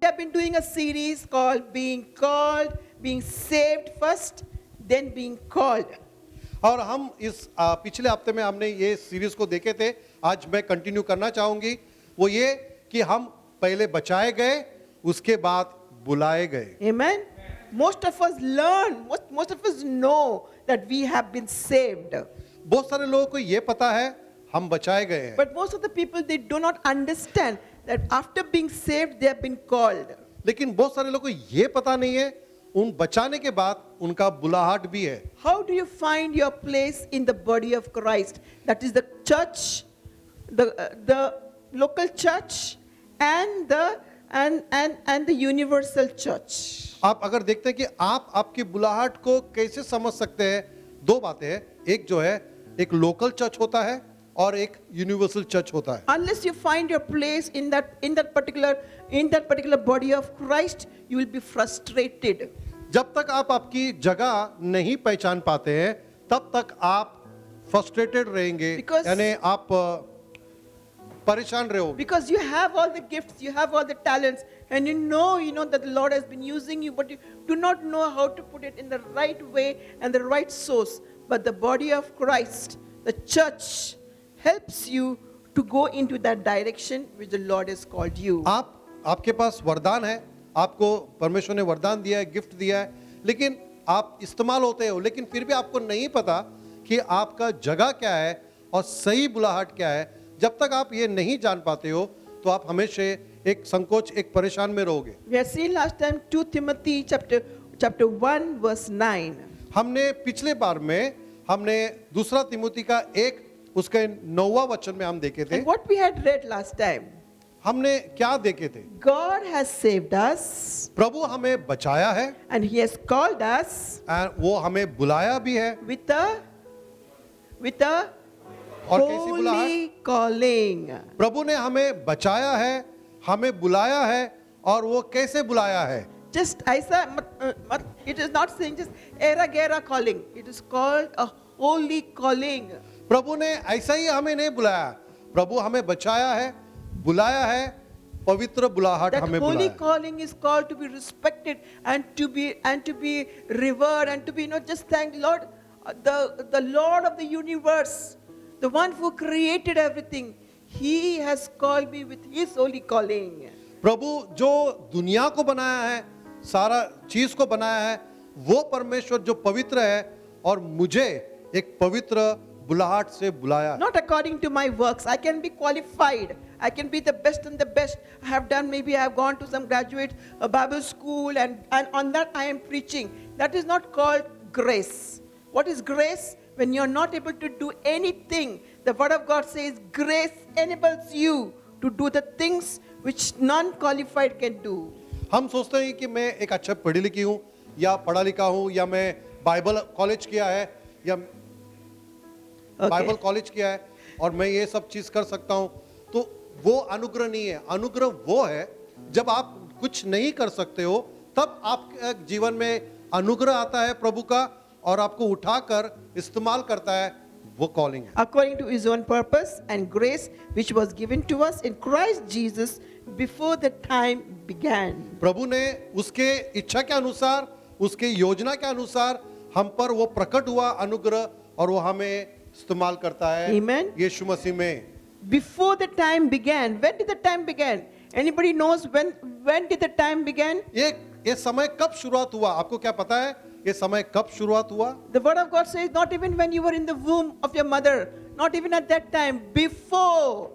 We have been doing a series called Being Called, Being Saved first, then Being Called. और हम इस पिछले हफ्ते में हमने ये सीरीज को देखे थे. आज मैं कंटिन्यू करना चाहूंगी. वो ये कि हम पहले बचाए गए, उसके बाद बुलाए गए. Amen. Most of us learn, most of us know that we have been saved. बहुत सारे लोगों को ये पता है हम बचाए गए हैं, But most of the people, they do not understand that after being saved, they have been called. लेकिन बहुत सारे लोगों को ये पता नहीं है उन बचाने के बाद उनका बुलाहट भी है. How do you find your place in the body of Christ? That is the church, the local church, and the universal church. आप अगर देखते हैं कि आप आपकी बुलाहट को कैसे समझ सकते हैं, दो बातें हैं. एक जो है एक लोकल चर्च होता है और एक यूनिवर्सल चर्च होता है. Unless you find your place in that particular body of Christ, you will be frustrated. जब तक आप आपकी जगह नहीं पहचान पाते हैं तब तक आप फ्रस्ट्रेटेड रहेंगे, Because- यानी आप परेशान रहोगे. Because you have all the gifts, you have all the talents, and you know that the Lord has been using you, but you do not know how to put it in the right way and the right source. But the body of Christ, the church, helps you to go into that direction which the Lord has called you. आपके पास वरदान है, आपको परमेश्वर ने वरदान दिया है, gift दिया है, लेकिन आप इस्तेमाल होते हो, लेकिन फिर भी आपको नहीं पता कि आपका जगह क्या है और सही बुलाहट क्या है. जब तक आप ये नहीं जान पाते हो तो आप हमेशा एक संकोच, एक परेशान में रहोगे. We have seen last time 2 Timothy chapter 1 verse 9. हमने पिछले बार में हमने दूसरा तिमोथी का एक उसके 9वां वचन में हम देखे थे. And what we had read last time, हमने क्या देखे थे? God has saved us प्रभु हमें बचाया है and He has called us और वो हमें बुलाया भी है. with a और कैसी बुलाहट? holy calling. प्रभु ने हमें बचाया है, हमें बुलाया है, और वो कैसे बुलाया है? Just ऐसा it is not saying just era gera calling. It is called a holy calling. प्रभु ने ऐसा ही हमें नहीं बुलाया. प्रभु हमें बचाया है, बुलाया है, पवित्र बुलाहट That हमें holy बुलाया. calling is called to be respected and to be revered and to be not just thank Lord, the Lord of the universe, the one who created everything. He has called me with His holy calling. प्रभु जो दुनिया को बनाया है, सारा चीज को बनाया है, वो परमेश्वर जो पवित्र है और मुझे एक पवित्र बुलाहट से बुलाया. Not according to my works. I can be qualified. I can be the best and the best. I have done, maybe I have gone to some graduate Bible school and on that I am preaching. That is not called grace. What is grace? When you are not able to do anything, the word of God says grace enables you to do the things which non-qualified can do. हम सोचते हैं कि मैं एक अच्छा पढ़ी लिखी हूँ या पढ़ा लिखा हूँ या मैं बाइबल कॉलेज किया है या बाइबल कॉलेज किया है और मैं ये सब चीज कर सकता हूँ, तो वो अनुग्रह नहीं है. अनुग्रह वो है जब आप कुछ नहीं कर सकते हो तब आपके जीवन में अनुग्रह आता है प्रभु का और आपको उठाकर इस्तेमाल करता है. वो कॉलिंग है. According to His own purpose and grace which was given to us in Christ Jesus before the time began. प्रभु ने उसके इच्छा के अनुसार, उसके योजना के अनुसार हम पर वो प्रकट हुआ अनुग्रह और वो हमें इस्तेमाल करता है. Amen. यीशु मसीह में. Before the time began. When did the time begin? Anybody knows when did the time began? ये समय कब शुरुआत हुआ? आपको क्या पता है ये समय कब शुरुआत हुआ? The word of God says not even when you were in the womb of your mother, not even at that time, before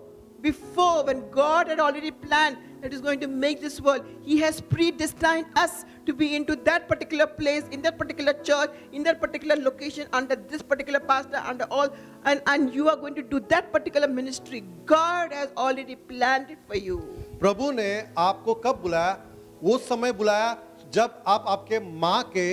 when God had already planned that He's going to make this world, He has predestined us to be into that particular place, in that particular church, in that particular location, under this particular pastor, under all, and you are going to do that particular ministry. God has already planned it for you. प्रभु ने आपको कब बुलाया? वो समय बुलाया जब आप आपके माँ के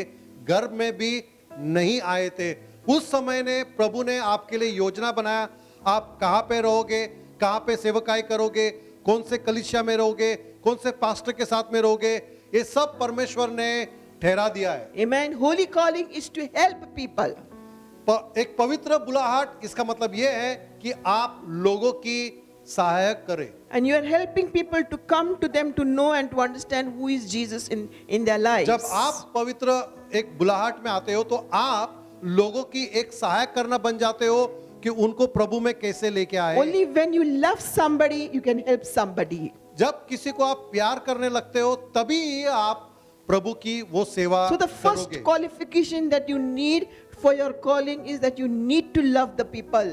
गर्भ में भी नहीं आए थे. उस समय ने प्रभु ने आपके लिए योजना बनाया. आप कहाँ पे रहोगे, कहाँ पे सेवकाई करोगे, कौन से कलीसिया में रहोगे, कौन से पास्टर के साथ में रहोगे, ये सब परमेश्वर ने ठहरा दिया है. Amen. Holy calling is to help people. एक पवित्र बुलाहट इसका मतलब ये है कि आप लोगों की सहायक करे। And you are helping people to come to them to know and to understand who is Jesus in their lives. जब आप पवित्र एक बुलाहट में आते हो तो आप लोगों की एक सहायक करना बन जाते हो कि उनको प्रभु में कैसे लेके आए। Only when you love somebody, you can help somebody. जब किसी को आप प्यार करने लगते हो तभी आप प्रभु की वो सेवा So the first करोगे। qualification that you need for your calling is that you need to love the people.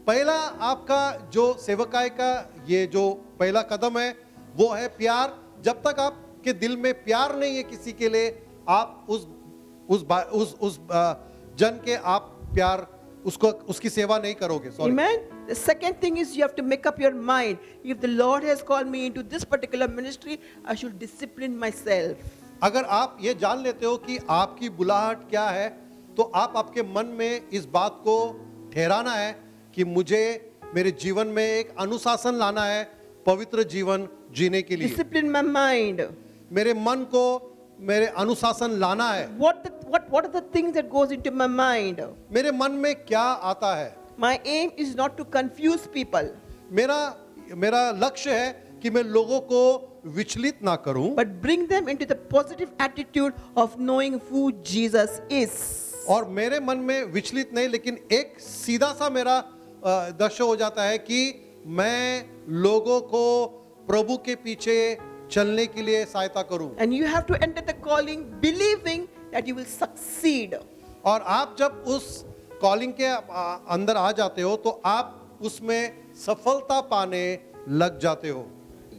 पहला आपका जो सेवकाई का ये जो पहला कदम है वो है प्यार। जब तक आपके दिल में प्यार नहीं है किसी के लिए, आप उस जन के आप प्यार उसको उसकी सेवा नहीं करोगे। Sorry. Amen. The second thing is you have to make up your mind. If the Lord has called me into this particular ministry, I should discipline myself. अगर आप ये जान लेते हो कि आपकी बुलाहट क्या है तो आप आपके मन में इस बात को ठहराना है कि मुझे मेरे जीवन में एक अनुशासन लाना है पवित्र जीवन जीने के लिए। Discipline my mind. मेरे मन को मेरे अनुशासन लाना है। What are the things that goes into my mind? मेरे मन में क्या आता है? My aim is not to confuse people, मेरा लक्ष्य है कि मैं लोगों को विचलित ना करूं, but bring them into the positive attitude of knowing who Jesus is. और मेरे मन में विचलित नहीं लेकिन एक सीधा सा मेरा दृश्य हो जाता है कि मैं लोगों को प्रभु के पीछे चलने के लिए सहायता करूं। And you have to enter the calling believing that you will succeed. और आप जब उस कॉलिंग के अंदर आ जाते हो तो आप उसमें सफलता पाने लग जाते हो।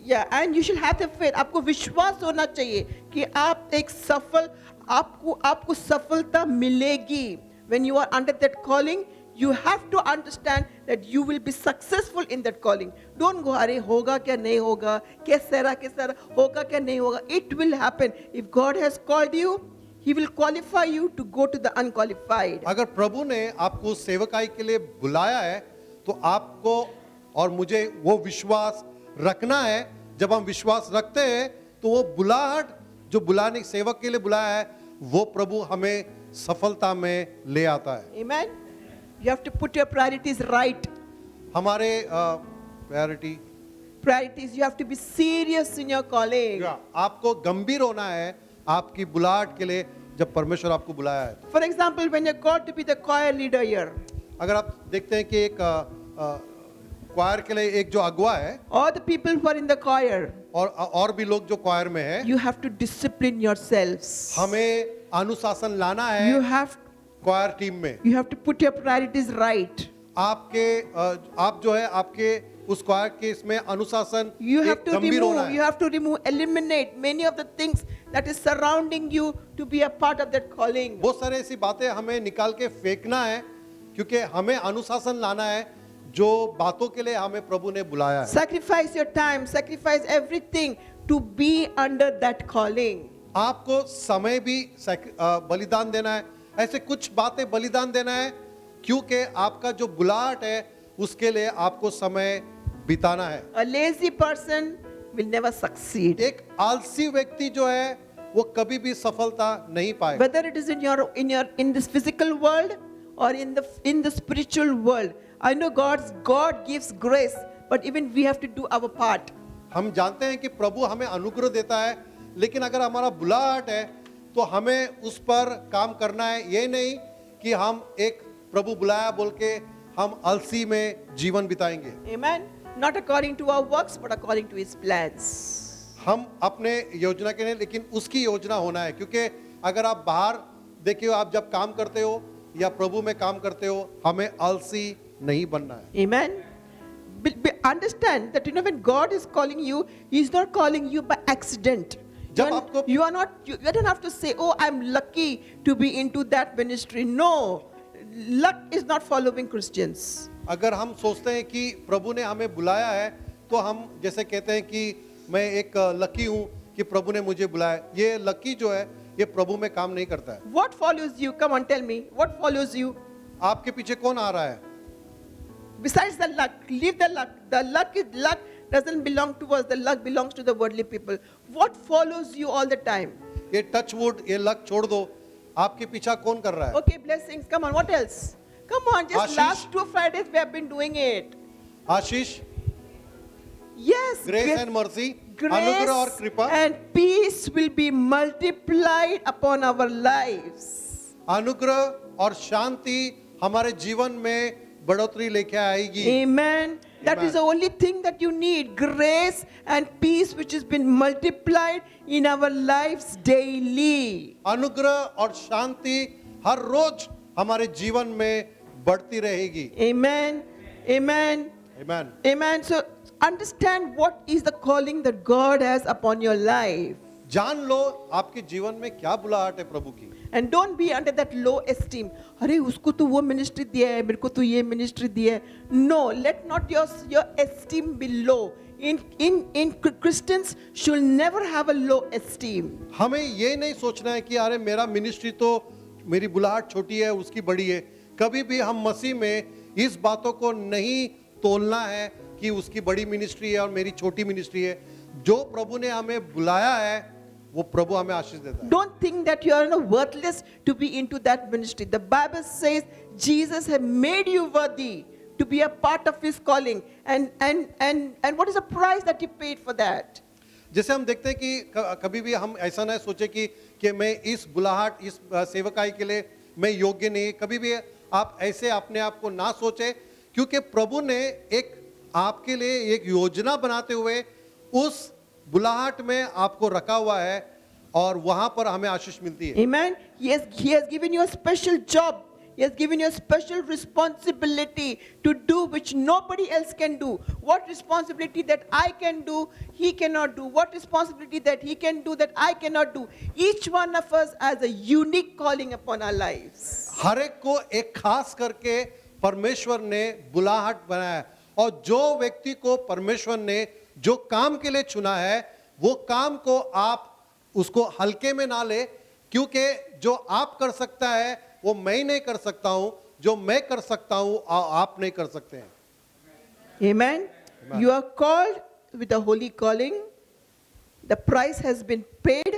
Yeah, and you should have the faith. आपको विश्वास होना चाहिए कि आप एक सफल आपको सफलता मिलेगी. When you are under that calling, you have to understand that you will be successful in that calling. Don't go, अरे होगा क्या नहीं होगा, कैसा रहा होगा क्या नहीं होगा. It will happen. If God has called you, He will qualify you to go to the unqualified. अगर प्रभु ने आपको सेवकाई के लिए बुलाया है तो आपको और मुझे वो विश्वास रखना है। जब हम विश्वास रखते हैं तो वो बुलाहट जो बुलाने सेवक के लिए बुलाया है वो प्रभु हमें सफलता में ले आता है। Amen. You have to put your priorities right. हमारे Priorities. You have to be serious in your calling. आपको गंभीर होना है आपकी बुलाहट के लिए जब परमेश्वर आपको बुलाया है। For example, when you're called to be the choir leader here, अगर आप देखते हैं कि एक क्वायर के लिए एक जो अगुआ है all the people who are in the choir, और भी लोग जो क्वायर में है, you have to discipline yourselves. हमें अनुशासन लाना You है have क्वायर टीम में। you have to put your priorities right. आप जो है आपके उस क्वायर के इसमें अनुशासन You have एक to गंभीर होना remove, है। eliminate many of the things that is surrounding you to be a part of that calling. बहुत सारे ऐसी बातें हमें निकाल के फेंकना है क्योंकि हमें अनुशासन लाना है जो बातों के लिए हमें प्रभु ने बुलाया है। Sacrifice your time, sacrifice everything to be under that calling. आपको समय भी बलिदान देना है, ऐसे कुछ बातें बलिदान देना है क्योंकि आपका जो बुलाहट है उसके लिए आपको समय बिताना है। A lazy person will never succeed. एक आलसी व्यक्ति जो है वो कभी भी सफलता नहीं पाएगा। Whether it is in this physical world or in the spiritual world, I know God gives grace, but even we have to do our part. हम जानते हैं कि प्रभु हमें अनुग्रह देता है, लेकिन अगर हमारा बुलाहट है तो हमें उस पर काम करना है। ये नहीं कि हम एक प्रभु बुलाया बोल के हम आलसी में जीवन बिताएंगे। Amen. Not according to our works, but according to His plans. हम अपने योजना के नहीं लेकिन उसकी योजना होना है, क्योंकि अगर आप बाहर देखिए आप जब काम करते हो या प्रभु में काम करते हो हमें आलसी नहीं बनना है। Amen. Understand that when God is calling you, He's not calling you by accident. You don't have to say, "Oh, I'm lucky to be into that ministry." No, luck is not following Christians. अगर हम सोचते हैं कि प्रभु ने हमें बुलाया है तो हम जैसे कहते हैं कि मैं एक लकी हूँ कि प्रभु ने मुझे बुलाया, ये लकी जो है ये प्रभु में काम नहीं करता है। What follows you? Come on, tell me. What follows you? आपके पीछे कौन आ रहा है? Besides the luck, leave the luck. The luck doesn't belong to us. The luck belongs to the worldly people. What follows you all the time? ये touch wood ये luck छोड़ दो, आपके पीछा कौन कर रहा है? Okay, blessings. Come on, what else? Come on, just Ashish. last 2 Fridays we have been doing it. Ashish Yes, grace and mercy, अनुग्रह और grace कृपा, and peace will be multiplied upon our lives. अनुग्रह और शांति हमारे जीवन में बढ़ोतरी लेके आएगी। Amen. That is Amen. the only thing that you need, grace and peace which has been multiplied in our lives daily. अनुग्रह और शांति हर रोज हमारे जीवन में बढ़ती रहेगी। Amen. Amen. Amen. Amen. So understand what is the calling that God has upon your life. जान लो आपके जीवन में क्या बुलाहट है प्रभु की। And don't be under that low esteem. अरे उसको तो वो मिनिस्ट्री दिया है, मेरे को तो ये मिनिस्ट्री दिया है. No, let not your esteem be low. In Christians should never have a low esteem. हमें ये नहीं सोचना है कि अरे मेरा मिनिस्ट्री तो मेरी बुलाहट छोटी है उसकी बड़ी है। कभी भी हम मसीह में इस बातों को नहीं तोलना है कि उसकी बड़ी मिनिस्ट्री है और मेरी छोटी मिनिस्ट्री है। जो प्रभु ने हमें बुलाया है वो प्रभु हमें आशीष देता है। Don't think that you are worthless to be into that ministry. The Bible says Jesus has made you worthy to be a part of His calling. And what is the price that He paid for that? जैसे हम देखते हैं कि कभी भी हम ऐसा ना सोचे कि मैं इस बुलाहट इस सेवकाई के लिए मैं योग्य नहीं। कभी भी आप ऐसे अपने आप को ना सोचे, क्योंकि प्रभु ने एक आपके लिए एक योजना बनाते हुए उस बुलाहट में आपको रखा हुआ है और वहां पर हमें आशीष मिलती है। Amen. He has given you a special job. He has given you a special responsibility to do which nobody else can do. What responsibility that I can do, He cannot do. What responsibility that He can do that I cannot do. Each one of us has a unique calling upon our lives. हर एक को एक खास करके परमेश्वर ने बुलाहट बनाया और जो व्यक्ति को परमेश्वर ने जो काम के लिए चुना है वो काम को आप उसको हल्के में ना ले, क्योंकि जो आप कर सकता है वो मैं नहीं कर सकता हूं, जो मैं कर सकता हूं आप नहीं कर सकते हैं। Amen. Amen. You are called with a holy calling. The price has been paid.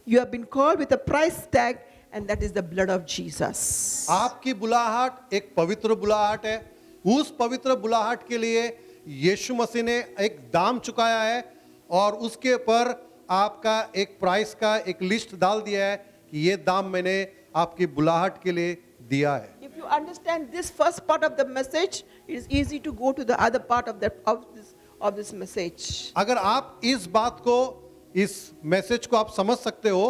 You have been called with a price tag, and that is the blood of Jesus. आपकी बुलाहट एक पवित्र बुलाहट है। उस पवित्र बुलाहट के लिए यीशु मसीह ने एक दाम चुकाया है और उसके ऊपर आपका एक प्राइस का एक लिस्ट डाल दिया है कि ये दाम मैंने आपकी बुलाहट के लिए दिया है। If you understand this first part of the message, it is easy to go to the other part of this message. अगर आप इस बात को इस मैसेज को आप समझ सकते हो,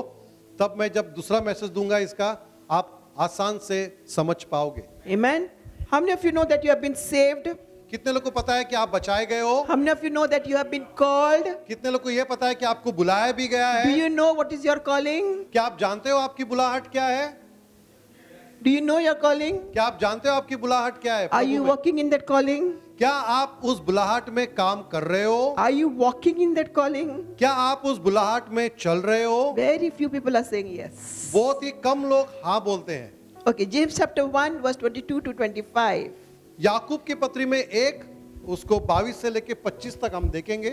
तब मैं जब दूसरा मैसेज दूंगा इसका आप आसान से समझ पाओगे। Amen. How many of you know that you have been saved? कितने लोग को पता है कि आप बचाए गए हो? How many of you know that you have been called? कितने लोग को यह पता है कि आपको बुलाया भी गया Do है? you know what is your calling? क्या आप जानते हो आपकी बुलाहट क्या है? Do you know your calling? क्या आप जानते हो आपकी बुलाहट क्या है? Are प्रभु you में? walking in that calling? क्या आप उस बुलाहट में काम कर रहे हो? Are you walking in that calling? क्या आप उस बुलाहट में चल रहे हो? Very few people are saying yes. बहुत ही कम लोग हाँ बोलते हैं। Okay, James chapter 1 verse 22 to 25. याकूब की पत्री में एक उसको 22 से लेके 25 तक हम देखेंगे।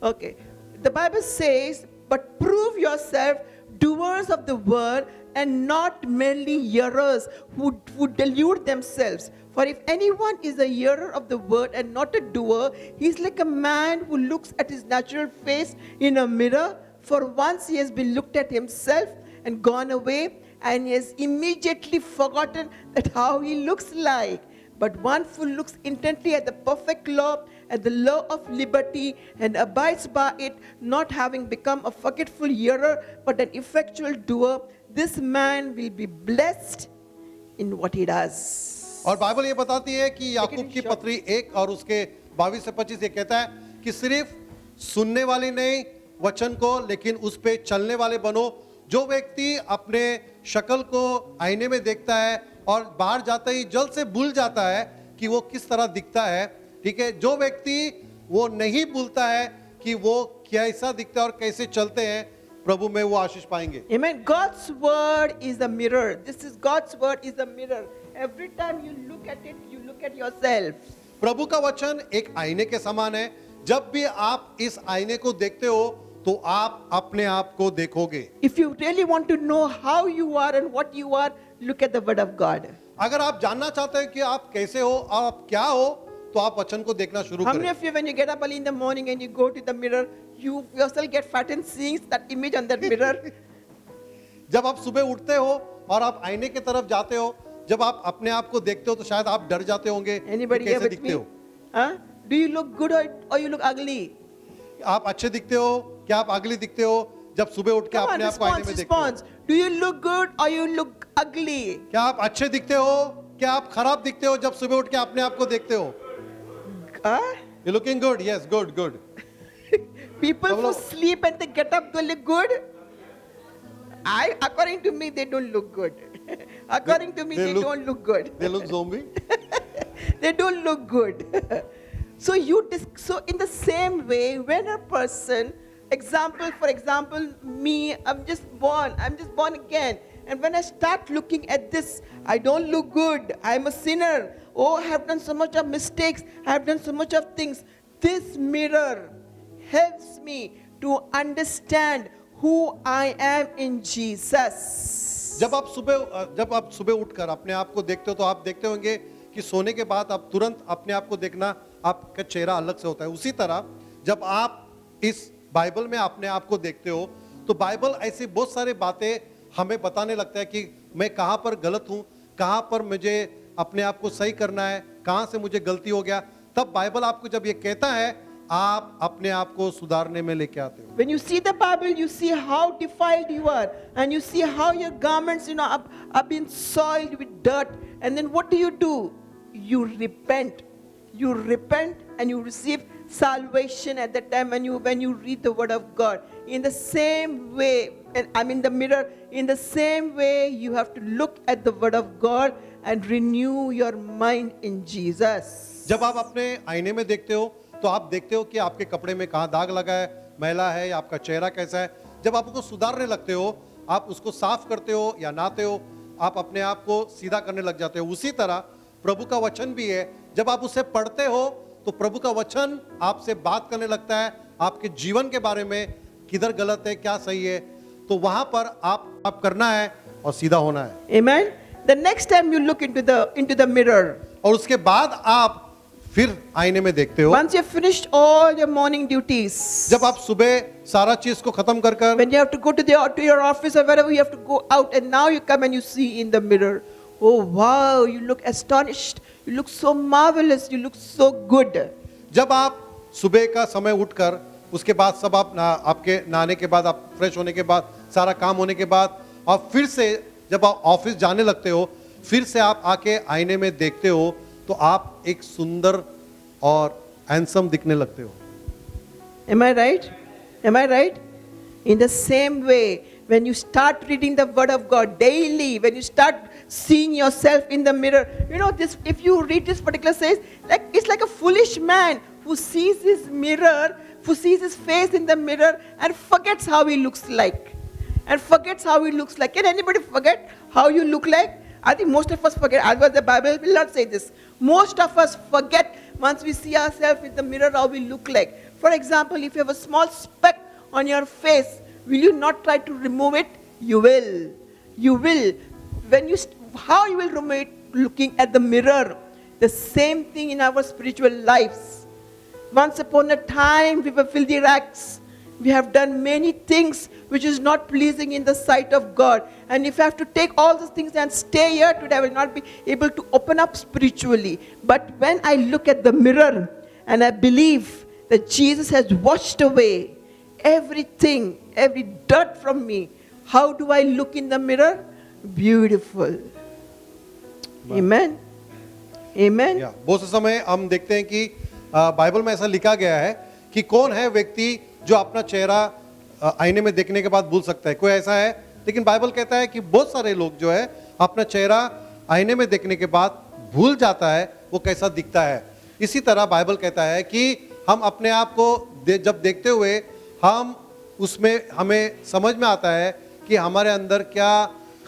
Okay, the Bible says, but prove yourself doers of the word and not merely hearers who delude themselves. For if anyone is a hearer of the word and not a doer, he is like a man who looks at his natural face in a mirror. For once he has been looked at himself and gone away, and he has immediately forgotten that how he looks like. But one who looks intently at the perfect law, at the law of liberty, and abides by it, not having become a forgetful hearer, but an effectual doer, this man will be blessed in what he does. और Bible ये बताती है कि याकूब की पत्री 1 और उसके 22 से 25 ये कहता है कि सिर्फ सुनने वाले नहीं वचन को, लेकिन उस पे चलने वाले बनो। जो व्यक्ति अपने शक्ल को आईने में देखता है और बाहर जाता ही जल्द से भूल जाता है कि वो किस तरह दिखता है, ठीक है, जो व्यक्ति वो नहीं भूलता है कि वो कैसा दिखता है और कैसे चलते हैं, प्रभु में वो आशीष पाएंगे। Amen. God's word is a mirror. This is God's word is a mirror. Every time you look at it, you look at yourself. प्रभु का वचन एक आईने के समान है। जब भी आप इस आईने को देखते हो तो आप अपने आप को देखोगे। If you really want to know how you are and what you are, look at the word of God. अगर आप जानना चाहते हैं कि आप कैसे हो और आप क्या हो, तो आप वचन को देखना शुरू How many करें। of you, when you get up early in the morning and you go to the mirror, you yourself get frightened seeing that image on that mirror? जब आप सुबह उठते हो और आप आईने की तरफ जाते हो, जब आप अपने आप को देखते हो तो शायद आप डर जाते होंगे कि Anybody here कैसे with दिखते me? हो। Huh? Do you look good or you look ugly? आप अच्छे दिखते हो, क्या आप अगली दिखते हो जब सुबह उठ के Come on, अपने आप को आईने response, में देखते हो? response. Do you look good or you look ugly? क्या आप अच्छे दिखते हो, क्या आप खराब दिखते हो जब सुबह उठ के अपने आप को देखते हो? Huh? You looking good? Yes, good, good. People who Pablo- sleep and they get up, they look good. According to me, they don't look good. According to me, they they look- don't look good. They look zombie. They don't look good. So so in the same way, when a person, for example, me, I'm just born again. And when I start looking at this, I don't look good. I'm a sinner. Oh, I have done so much of mistakes. I have done so much of things. This mirror helps me to understand who I am in Jesus. जब आप सुबह उठकर अपने आप को देखते हो तो आप देखते होंगे कि सोने के बाद आप तुरंत अपने आप को देखना, आपका चेहरा अलग से होता है। उसी तरह जब आप इस बाइबल में अपने आप को देखते हो तो बाइबल ऐसी बहुत सारी बातें हमें बताने लगता है कि मैं कहाँ पर गलत हूँ, कहाँ पर मुझे अपने आप को सही करना है, कहाँ से मुझे गलती हो गया। तब बाइबल आपको जब ये कहता है, आप अपने आप को सुधारने में लेके आते हो। When you see the Bible, you see how defiled you are, and you see how your garments, are being soiled with dirt. And then what do? You repent. You repent and you receive salvation at the time when you read the Word of God. In the same way, and I'm in the mirror. In the same way, you have to look at the Word of God and renew your mind in Jesus. जब आप अपने आईने में देखते हो तो आप देखते हो कि आपके कपड़े में कहाँ दाग लगा है, मैला है, या आपका चेहरा कैसा है। जब आप उसको सुधारने लगते हो, आप उसको साफ करते हो या नहाते हो, आप अपने आप को सीधा करने लग जाते हो। उसी तरह प्रभु का वचन भी है, जब आप उसे पढ़ते हो तो प्रभु का वचन आपसे बात करने लगता है आपके जीवन के बारे में, किधर गलत है, क्या सही है। तो वहां पर आप करना है और सीधा होना है। Amen. The next time you look into the mirror, और उसके बाद आप फिर आईने में देखते हो। once you've finished all your morning duties, जब आप सुबह सारा चीज को खत्म कर कर when you have to go to your office or wherever you have to go out, and now you come and you see in the mirror, oh wow, you look astonished, you look so marvelous, you look so good. जब आप सुबह का समय उठकर उसके बाद सब आपके नहाने के बाद, आप फ्रेश होने के बाद, सारा काम होने के बाद, और फिर से जब आप ऑफिस जाने लगते हो, फिर से आप आके आईने में देखते हो तो आप एक सुंदर और हैंडसम दिखने लगते हो। Am I right? Am I right? In the same way, when you start reading the Word of God daily, when you start seeing yourself in the mirror, this. If you read this particular says, it's like a foolish man who sees his mirror, who sees his face in the mirror, and forgets how he looks like. Can anybody forget how you look like? I think most of us forget. Otherwise, the Bible will not say this. Most of us forget once we see ourselves in the mirror how we look like. For example, if you have a small speck on your face, will you not try to remove it? You will. You will. How you will remove it? Looking at the mirror. The same thing in our spiritual lives. Once upon a time, we were filthy rags. We have done many things which is not pleasing in the sight of God. And if I have to take all those things and stay here today, I will not be able to open up spiritually. But when I look at the mirror and I believe that Jesus has washed away everything, every dirt from me, how do I look in the mirror? Beautiful. Amen. Amen. बहुत से समय हम देखते हैं कि Bible में ऐसा लिखा गया है कि कौन है व्यक्ति जो अपना चेहरा आईने में देखने के बाद भूल सकता है। कोई ऐसा है, लेकिन बाइबल कहता है कि बहुत सारे लोग जो है अपना चेहरा आईने में देखने के बाद भूल जाता है वो कैसा दिखता है। इसी तरह बाइबल कहता है कि हम अपने आप को जब देखते हुए हम उसमें हमें समझ में आता है कि हमारे अंदर क्या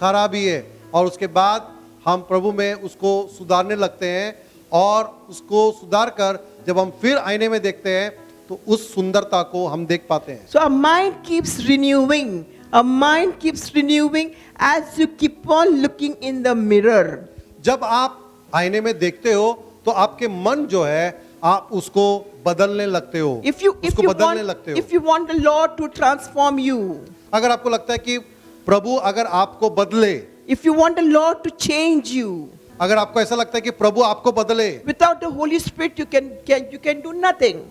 खराबी है, और उसके बाद हम प्रभु में उसको सुधारने लगते हैं, और उसको सुधार कर जब हम फिर आईने में देखते हैं तो उस सुंदरता को हम देख पाते हैं। So our mind keeps renewing. Our mind keeps renewing as you keep on looking in the mirror. जब आप आईने में देखते हो तो आपके मन जो है आप उसको बदलने लगते हो, उसको बदलने लगते हो। if you want the Lord to transform you, अगर आपको लगता है कि प्रभु अगर आपको बदले, if you want the Lord to change you, अगर आपको ऐसा लगता है कि प्रभु आपको बदले, without the Holy Spirit you can do nothing.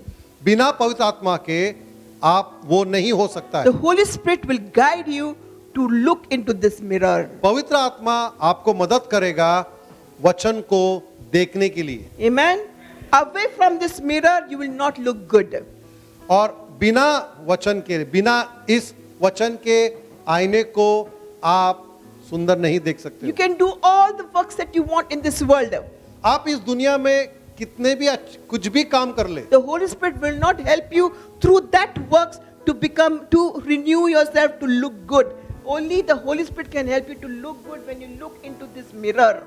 बिना पवित्र आत्मा के आप वो नहीं हो सकता The है। Holy Spirit will guide you to look into this mirror. पवित्र आत्मा आपको मदद करेगा वचन को देखने के लिए, Amen. Away from this mirror you will not look good. और बिना वचन के, बिना इस वचन के आईने को आप सुंदर नहीं देख सकते You हो। can do all the works that you want in this world. आप इस दुनिया में कितने भी कुछ भी काम कर ले, The Holy Spirit will not help you through that works to renew yourself to look good. Only the Holy Spirit can help you to look good when you look into this mirror.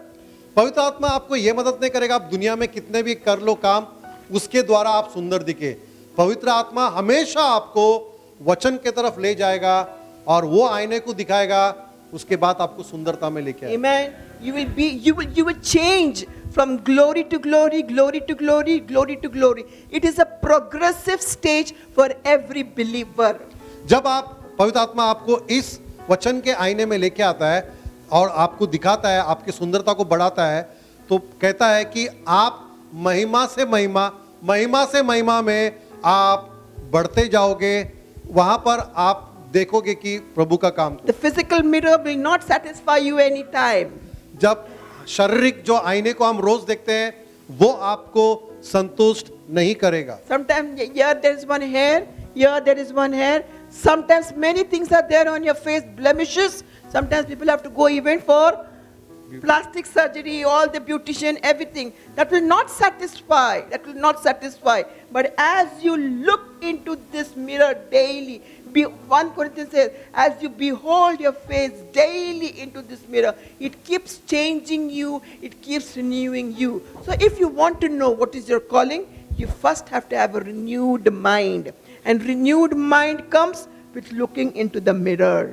पवित्र आत्मा आपको यह मदद नहीं करेगा आप दुनिया में कितने भी कर लो काम, उसके द्वारा आप सुंदर दिखे। पवित्र आत्मा हमेशा आपको वचन के तरफ ले जाएगा और वो आईने को दिखाएगा, उसके बाद आपको सुंदरता में लेके आएगा। Amen. You will change from glory to glory, glory to glory, glory to glory. It is a progressive stage for every believer. जब आप पवित्र आत्मा आपको इस वचन के आईने में लेके आता है और आपको दिखाता है, आपकी सुंदरता को बढ़ाता है, तो कहता है कि आप महिमा से महिमा, महिमा से महिमा में आप बढ़ते जाओगे, वहां पर आप देखोगे कि प्रभु का काम। The physical mirror will not satisfy you anytime. जब शारीरिक जो आईने को हम रोज देखते हैं वो आपको संतुष्ट नहीं करेगा। Sometimes here there is one hair, here there is one hair. Sometimes many things are there on your face, blemishes. Sometimes people have to go even for plastic surgery, all the beautician, everything. That will not satisfy. That will not satisfy. But as you look into this mirror daily, 1 Corinthians says, as you behold your face daily into this mirror, it keeps changing you, it keeps renewing you. So if you want to know what is your calling, you first have to have a renewed mind. And renewed mind comes with looking into the mirror.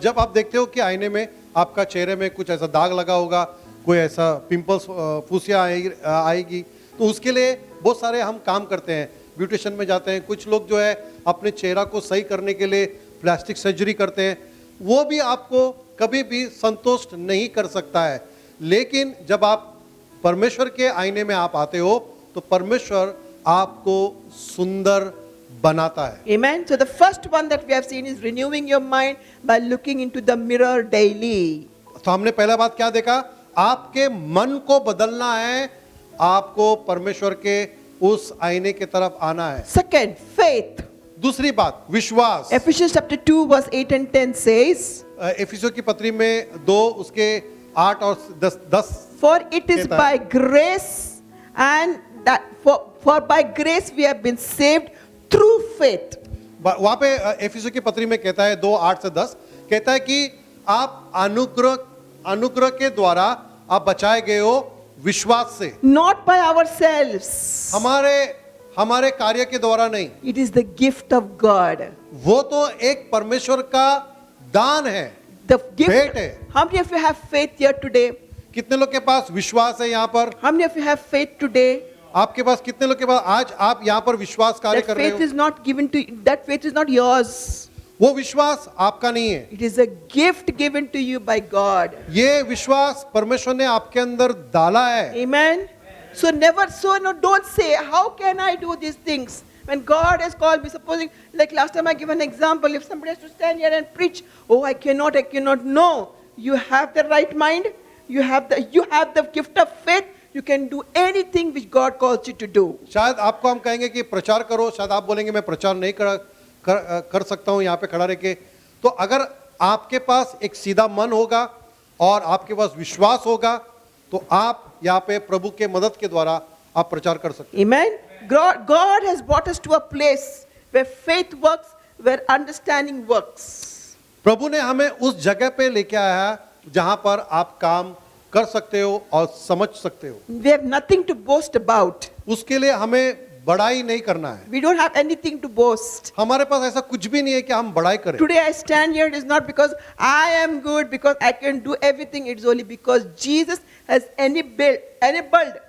जब आप देखते हो कि आईने में आपका चेहरे में कुछ ऐसा दाग लगा होगा, कोई ऐसा पिंपल्स, फुसिया आएगी, तो उसके लिए बहुत सारे हम काम करते हैं, ब्यूटिशियन में जाते हैं। कुछ लोग जो है अपने चेहरा को सही करने के लिए प्लास्टिक सर्जरी करते हैं, वो भी आपको कभी भी संतुष्ट नहीं कर सकता है। लेकिन जब आप परमेश्वर के आईने में आप आते हो तो परमेश्वर आपको सुंदर बनाता है। Amen. So the first one that we have seen is renewing your mind by looking into the mirror daily. तो हमने पहला बात क्या देखा? आपके मन को बदलना है, आपको परमेश्वर के उस आईने की तरफ आना है। Second, faith. दूसरी बात विश्वास। Ephesians chapter 2 verse 8 and 10 says, एफिसियों की पत्री में 2 उसके 8 और 10 For it is कहता है, by grace and that for by grace we have been saved through faith. वहां पे एफिसियों की पत्री में कहता है 2:8 से 10 कहता है कि आप अनुग्रह के द्वारा आप बचाए गए हो विश्वास से, Not by ourselves. हमारे कार्य के द्वारा नहीं, It is the gift of God. वो तो एक परमेश्वर का दान है, The gift. भेंट है। How many of you have faith here today? कितने लोग के पास विश्वास है यहाँ पर? How many of you have faith today? आपके पास कितने लोग के पास आज आप यहाँ पर विश्वास कार्य That कर रहे faith हो? is not given to that faith is not yours. वो विश्वास आपका नहीं है, It is a gift given to you by God. ये विश्वास परमेश्वर ने आपके अंदर डाला है। Amen. So don't say, how can I do these things? When God has called me, supposing, like last time I give an example, if somebody has to stand here and preach, oh, I cannot. No, you have the right mind. You have the gift of faith. You can do anything which God calls you to do. शायद आपको हम कहेंगे कि प्रचार करो, शायद आप बोलेंगे मैं प्रचार नहीं कर सकता हूँ यहाँ पे खड़ा रह के। तो अगर आपके पास एक सीधा मन होगा और आपके पास विश्वास होगा तो आप यहाँ पे प्रभु के मदद के द्वारा आप प्रचार कर सकते हैं। Amen. God has brought us to a place where faith works, where understanding works. प्रभु ने हमें उस जगह पे लेके आया है जहां पर आप काम कर सकते हो और समझ सकते हो। We have nothing to boast about. उसके लिए हमें बड़ाई नहीं करना है। We don't have anything to boast. हमारे पास ऐसा कुछ भी नहीं है कि हम बड़ाई करें। Today I stand here, it is not because I am good, because I can do everything. It is only because Jesus has enabled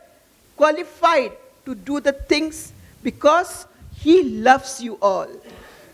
qualified to do the things because He loves you all.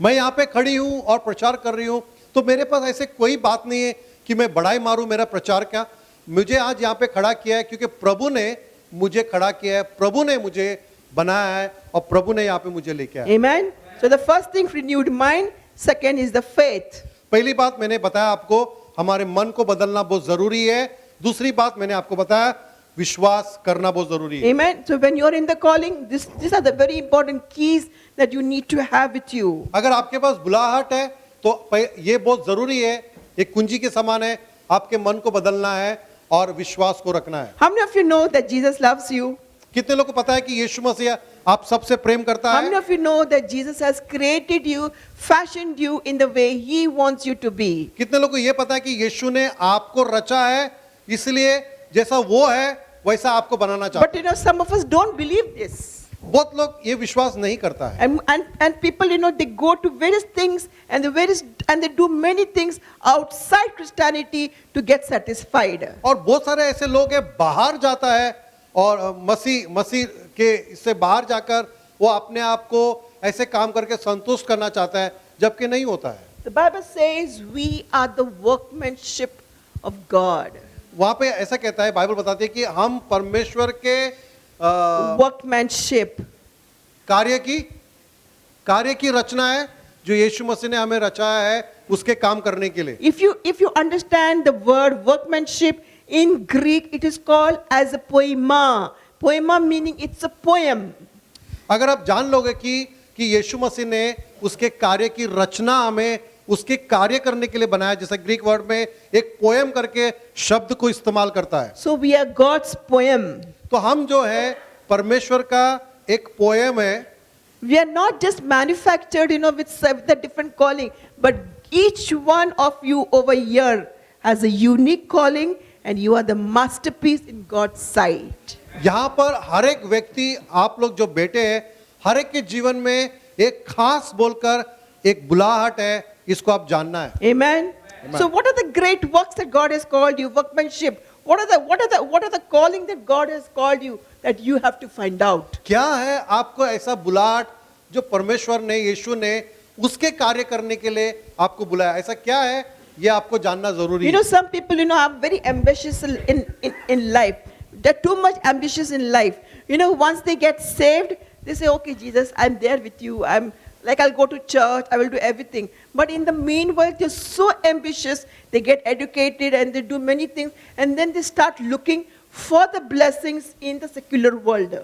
मैं यहाँ पे खड़ी हूँ और प्रचार कर रही हूँ, तो मेरे पास ऐसे कोई बात नहीं है कि मैं बड़ाई मारूं मेरा प्रचार क्या। मुझे आज यहाँ पे खड़ा किया है क्योंकि प्रभु ने मुझे खड़ा किया है, प्रभु ने मुझे बनाया है और प्रभु ने यहाँ पे मुझे लेके आया। Amen. So the first thing, renewed mind. Second is the faith. पहली बात मैंने बताया आपको, हमारे मन को बदलना बहुत जरूरी है। दूसरी बात मैंने आपको बताया, विश्वास करना बहुत जरूरी है। Amen. So when you're in the calling, these are the very important keys that you need to have with you. अगर आपके पास बुलाहट है तो ये बहुत जरूरी है, एक कुंजी के समान है, आपके मन को बदलना है और विश्वास को रखना है। How many of you know that Jesus loves you? कितने लोग को पता है कि यीशु मसीह आप सबसे प्रेम करता How many है? of you know that Jesus has created you, fashioned you in the way He wants you to be? कितने लोग को ये पता है कि यीशु ने आपको रचा है, इसलिए जैसा वो है वैसा आपको बनाना But चाहता you know, some of us don't believe this. है। बहुत लोग ये विश्वास नहीं करता है। And people, you know, they go to various things and they do many things outside Christianity to get satisfied. और बहुत सारे ऐसे लोग हैं, बाहर जाता है और मसीह के इससे बाहर जाकर वो अपने आप को ऐसे काम करके संतुष्ट करना चाहता है, जबकि नहीं होता है। The Bible says we are the workmanship of God. वहां पे ऐसा कहता है, बाइबल बताती है कि हम परमेश्वर के Workmanship. कार्य की रचना है, जो यीशु मसीह ने हमें रचाया है उसके काम करने के लिए। If you understand the word workmanship in Greek, it is called as a poema. Poema meaning it's a poem. अगर आप जान लोगे कि यीशु मसीह ने उसके कार्य की रचना हमें उसके कार्य करने के लिए बनाया, जैसे ग्रीक वर्ड में एक पोएम करके शब्द को इस्तेमाल करता है। So we are God's poem. तो हम जो है परमेश्वर का एक पोएम है। We are not just manufactured, you know, with the different calling, but each one of you over here has a unique calling, and you are the masterpiece in God's sight. यहाँ पर हर एक व्यक्ति, आप लोग जो बेटे हैं, हर एक के जीवन में एक खास बोलकर एक बुलाहट है, इसको आप जानना है। Amen. So what are the great works that God has called you? Workmanship. What are the calling that God has called you that you have to find out? क्या है आपको ऐसा बुलाहट जो परमेश्वर ने, यीशु ने उसके कार्य करने के लिए आपको बुलाया, ऐसा क्या है ये आपको जानना जरूरी You है। know, some people, you know, are very ambitious in life. They're too much ambitious in life. You know, once they get saved, they say, okay, Jesus, I'm there with you. I'll go to church, I will do everything. But in the meanwhile, they're so ambitious, they get educated and they do many things, and then they start looking for the blessings in the secular world.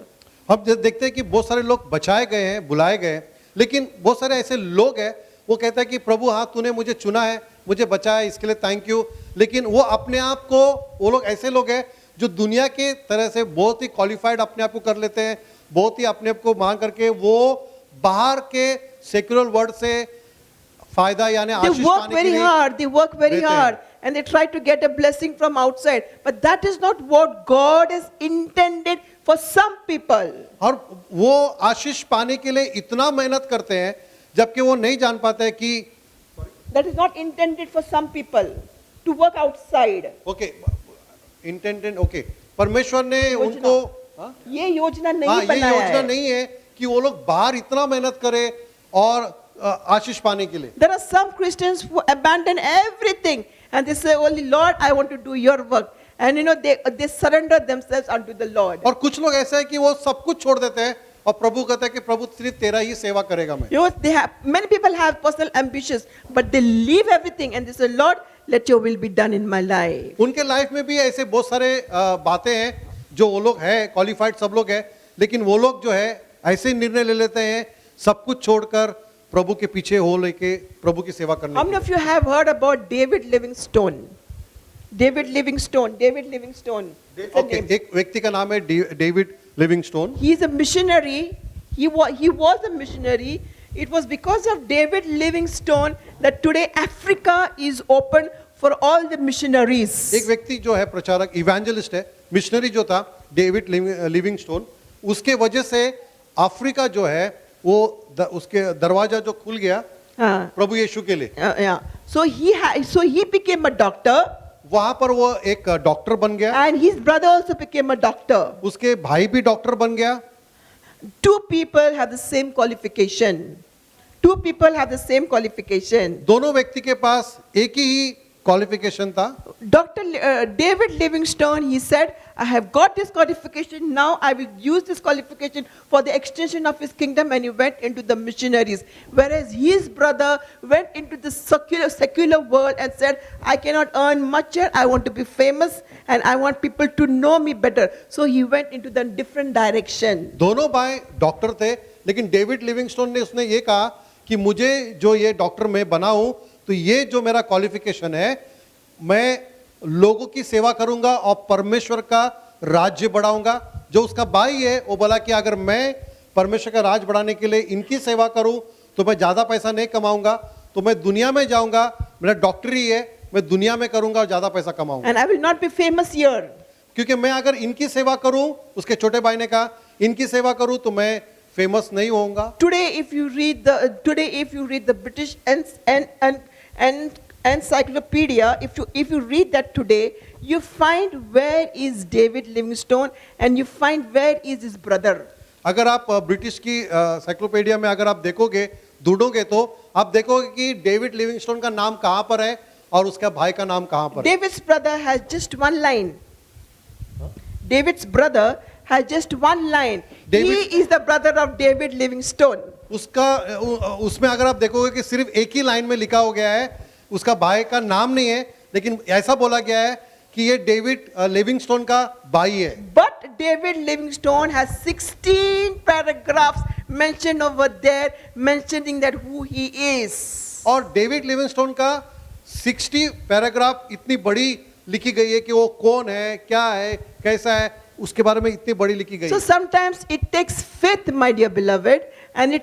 हम देखते हैं कि बहुत सारे लोग बचाए गए हैं, बुलाए गए, लेकिन बहुत सारे ऐसे लोग हैं, वो कहता है कि प्रभु हाँ तूने मुझे चुना है, मुझे बचाया, इसके लिए थैंक यू। लेकिन वो अपने आप को, वो लोग ऐसे लोग हैं जो दुनिया के तरह से बहुत ही क्वालिफाइड अपने आप को कर लेते हैं, बहुत ही अपने आप को मान करके वो बाहर के सेक्युलर वर्ल्ड से फायदा यानी आशीष पाने के लिए They work very hard and they try to get a blessing from outside, but that is not what God has intended for some people. और वो आशीष पाने के लिए इतना मेहनत करते हैं, जबकि वो नहीं जान पाते हैं कि That is not intended for some people to work outside. Okay intended, okay परमेश्वर ने योजना। उनको हाँ? ये योजना नहीं हाँ, ये बनाया योजना है. नहीं है कि वो लोग बाहर इतना मेहनत करें और आशीष पाने के लिए। There are some Christians who abandon everything and they say, only Lord, I want to do your work. And you know, they surrender themselves unto the Lord. और कुछ लोग ऐसा है कि वो सब कुछ छोड़ देते हैं और प्रभु कहता है कि प्रभु सिर्फ तेरा ही सेवा करेगा मैं। You know, many people have personal ambitions, but they leave everything and they say, Lord, let your will be done in my life. उनके लाइफ में भी ऐसे बहुत सारे बातें हैं जो वो लोग हैं, क्वालिफाइड सब लोग हैं, लेकिन वो लोग जो है ऐसे निर्णय ले लेते हैं सब कुछ छोड़कर प्रभु के पीछे हो लेके प्रभु की सेवा करने। How many of you have heard about David Livingstone? David Livingstone. It's a okay, name. एक व्यक्ति का नाम है David Livingstone. He is a missionary. He was a missionary. It was because of David Livingstone that today Africa is open for all the missionaries. एक व्यक्ति जो है प्रचारक, इवेंजलिस्ट है, मिशनरी जो था डेविड लिविंगस्टोन, उसके वजह से अफ्रीका जो है वो उसके दरवाजा जो खुल गया हाँ. प्रभु यीशु के लिए। Yeah. So he became a doctor. वहां पर वो एक डॉक्टर बन गया, and his brother also became a doctor. उसके भाई भी डॉक्टर बन गया. Two people have the same qualification. Two people have the same qualification. दोनों व्यक्ति के पास एक ही क्वालिफिकेशन था. Dr. David Livingstone, he said, I have got this qualification, now I will use this qualification for the extension of his kingdom, and he went into the missionaries. Whereas his brother went into the secular world and said, I cannot earn much here, I want to be famous and I want people to know me better. So he went into the different direction. दोनों भाई doctor थे, लेकिन David Livingstone ने उसने ये कहा कि मुझे जो ये डॉक्टर मैं बना हूं, तो ये जो मेरा क्वालिफिकेशन है, मैं लोगों की सेवा करूंगा और परमेश्वर का राज्य बढ़ाऊंगा. जो उसका भाई है वो बोला कि अगर मैं परमेश्वर का राज बढ़ाने के लिए इनकी सेवा करूं तो मैं ज्यादा पैसा नहीं कमाऊंगा, तो मैं दुनिया में जाऊंगा, मेरा डॉक्टरी है, मैं दुनिया में करूंगा और ज्यादा पैसा कमाऊंगा. And I will not be famous here. क्योंकि मैं अगर इनकी सेवा करूं, उसके छोटे भाई ने कहा, इनकी सेवा करूं तो मैं फेमस नहीं होऊंगा. Today, if you read the British encyclopedia, if you read that today, you find where is David Livingstone and you find where is his brother. अगर आप ब्रिटिश की साइक्लोपीडिया में अगर आप देखोगे, ढूंढोगे तो आप देखोगे कि डेविड लिविंगस्टोन का नाम कहां पर है और उसका भाई का नाम कहां पर है. David's brother has just one line. David's brother has just one line. David- He is the brother of David Livingstone. उसमें अगर आप देखोगे कि सिर्फ एक ही लाइन में लिखा हो गया है, उसका भाई का नाम नहीं है, लेकिन ऐसा बोला गया है कि ये डेविड लिविंगस्टोन का भाई है. But David Livingstone has 16 paragraphs mentioned over there, mentioning that who he is. और डेविड लिविंगस्टोन का 60 पैराग्राफ इतनी बड़ी लिखी गई है कि वो कौन है, क्या है, कैसा है, उसके बारे में इतनी बड़ी लिखी गई So है. sometimes it takes faith, my dear beloved, and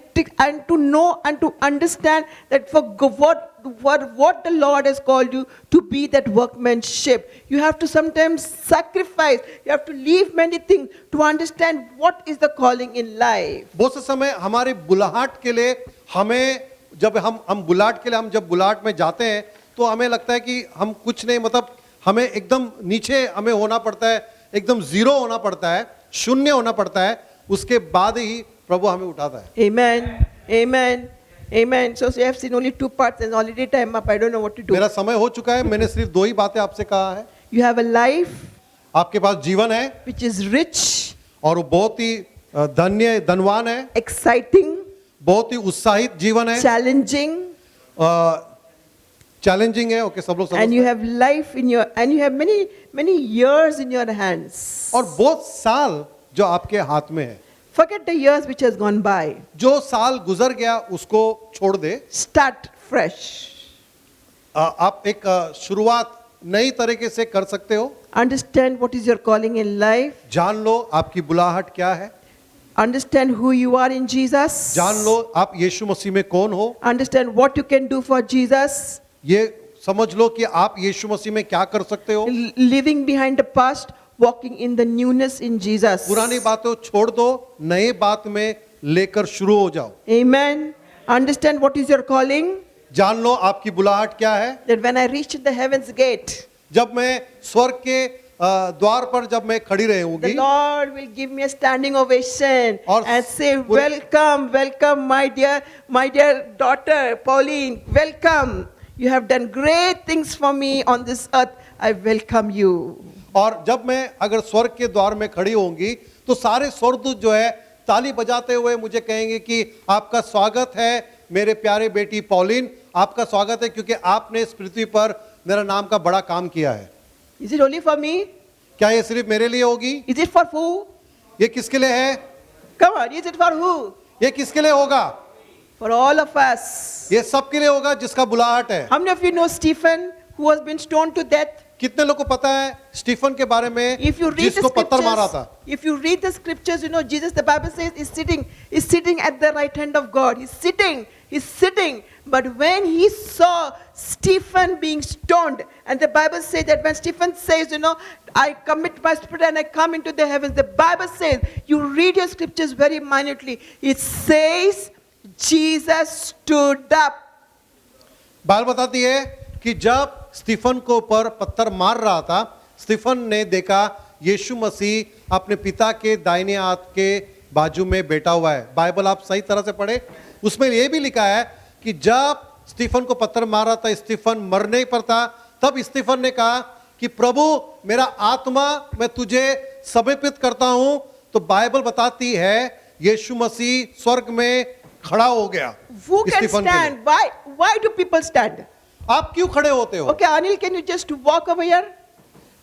to know and to understand that for what the Lord has called you to be, that workmanship, you have to sometimes sacrifice. You have to leave many things to understand what is the calling in life. बहुत से समय हमारे बुलाहट के लिए हमें जब हम बुलाहट के लिए हम जब बुलाहट में जाते हैं तो हमें लगता है कि हम कुछ नहीं, मतलब हमें एकदम नीचे हमें होना पड़ता है, एकदम जीरो होना पड़ता है, शून्य होना पड़ता है, उसके बाद ही प्रभु हमें उठाता है. Amen. Amen. Amen. So you have seen only two parts and already time up. I don't know what to do. मेरा समय हो चुका है, मैंने सिर्फ दो ही बातें आपसे कहा है. You have a life आपके पास जीवन है which is rich, और वो बहुत ही धनवान है, exciting, बहुत ही उत्साहित जीवन है, challenging, चैलेंजिंग है. ओके, सब लोग and you समझते हैं. have life in your, and you have many years in your hands. और बहुत साल जो आपके हाथ में है. Forget the years which has gone by. जो साल गुजर गया उसको छोड़ दे. Start fresh. आप एक शुरुआत नई तरीके से कर सकते हो. Understand what is your calling in life. जान लो आपकी बुलाहट क्या है. Understand who you are in Jesus. जान लो आप यीशु मसीह में कौन हो. Understand what you can do for Jesus. ये समझ लो कि आप यीशु मसीह में क्या कर सकते हो. Living behind the past, walking in the newness in Jesus. पुरानी बातों छोड़ दो, नए बात में लेकर शुरू हो जाओ. Amen. Understand what is your calling. जान लो आपकी बुलाहट क्या है. That when I reach the heaven's gate, जब मैं स्वर्ग के द्वार पर जब मैं खड़ी the रहूंगी, Lord will give me a standing ovation और and say, पूरे- welcome, welcome, my dear daughter, Pauline, welcome. You have done great things for me on this earth. I welcome you. और जब मैं अगर स्वर्ग के द्वार में खड़ी होंगी तो सारे स्वर्गदूत जो है ताली बजाते हुए मुझे कहेंगे कि आपका स्वागत है मेरे प्यारे बेटी पॉलिन, आपका स्वागत है क्योंकि आपने इस पृथ्वी पर मेरा नाम का बड़ा काम किया है. Is it only for me? क्या ये सिर्फ मेरे लिए होगी? Is it for who? ये किसके लिए है? Come on, is it for who? ये किसके लिए होगा? For all of us. ये सबके लिए होगा जिसका बुलाहट है. How many of you know Stephen, who has been stoned to death? कितने लोगों को पता है स्टीफन के बारे में, If you read the जिसको पत्थर मारा था? scriptures, if you read the scriptures, you know Jesus, the Bible says, is sitting at the right hand of God. He's sitting. But when he saw Stephen being stoned, and the Bible says that when Stephen says, you know, I commit my spirit and I come into the heavens, the Bible says, you read your scriptures very minutely. It says Jesus stood up. Bible बताती है कि जब Stephen को ऊपर पत्थर मार रहा था, स्टीफन ने देखा यीशु मसीह अपने पिता के दाहिने हाथ के बाजू में बैठा हुआ है। बाइबल आप सही तरह से पढ़े, उसमें यह भी लिखा है कि जब स्टीफन को पत्थर मारा था, स्टीफन मरने पर था, तब स्टीफन ने कहा कि प्रभु मेरा आत्मा मैं तुझे समर्पित करता हूं। तो बाइबल बताती है यीशु मसीह स्वर्ग में खड़ा हो गया। Who can स्टीफन के लिए। stand? Why do people stand? आप क्यों खड़े होते हो? Okay, Anil, can you just walk over here?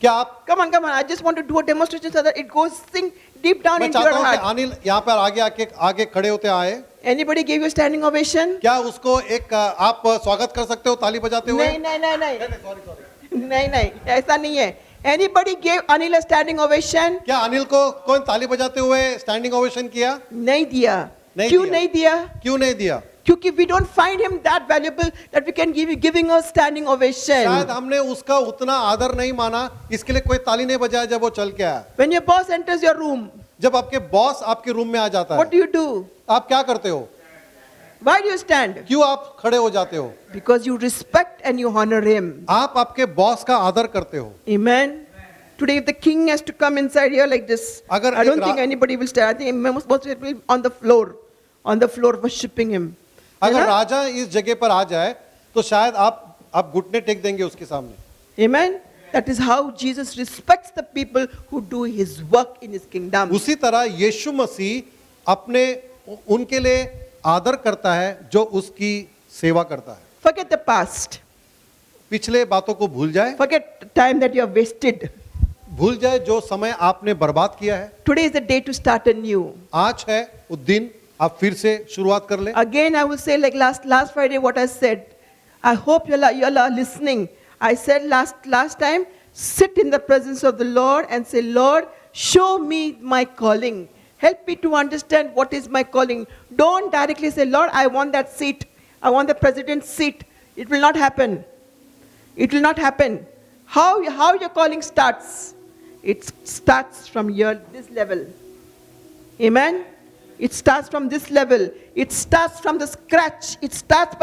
क्या आप, Come on. I just want to do a demonstration so that it goes sink deep down मैं into चाहता your हूं कि heart. अनिल यहाँ पर आगे खड़े होते आए। Anybody gave you a standing ovation? क्या उसको एक आप स्वागत कर सकते हो ताली बजाते हुए? नहीं, नहीं, ऐसा नहीं है. Anybody gave Anil a standing ovation? क्या अनिल को कौन ताली बजाते हुए स्टैंडिंग ओवेशन किया? नहीं दिया. नहीं क्यों दिया. नहीं दिया? क्यों नहीं दिया? क्योंकि we don't find him that valuable that we can giving a standing ovation. शायद हमने उसका उतना आदर नहीं माना, इसके लिए कोई ताली नहीं बजाया जब वो चल के आया। When your boss enters your room, जब आपके बॉस आपके रूम में आ जाता what है, do you do? आप क्या करते हो? Why do you stand? क्यों आप खड़े हो जाते हो? Because you respect and you honor him. आप आपके बॉस का आदर करते हो। Amen. Today, if the king has to come inside here like this, अगर I don't एक think anybody will stand. I think most people will be on the floor worshiping him. अगर है ना? राजा इस जगह पर आ जाए तो शायद आप घुटने टेक देंगे उसके सामने। Amen. That is how Jesus respects the people who do his work in his kingdom. उसी तरह यीशु मसीह अपने उनके लिए आदर करता है जो उसकी सेवा करता है। Forget the past. पिछले बातों को भूल जाए, Forget the time that you have wasted. भूल जाए जो समय आपने बर्बाद किया है। Today is the day to start anew. आज है वो दिन, आप फिर से शुरुआत कर ले। Again, I will say like last Friday what I said. I hope you all are listening. I said last time, sit in the presence of the Lord and say, Lord, show me my calling. Help me to understand what is my calling. Don't directly say, Lord, I want that seat. I want the president's seat. It will not happen. It will not happen. How your calling starts? It starts from this level. Amen? It starts from this level. It starts from the scratch. It starts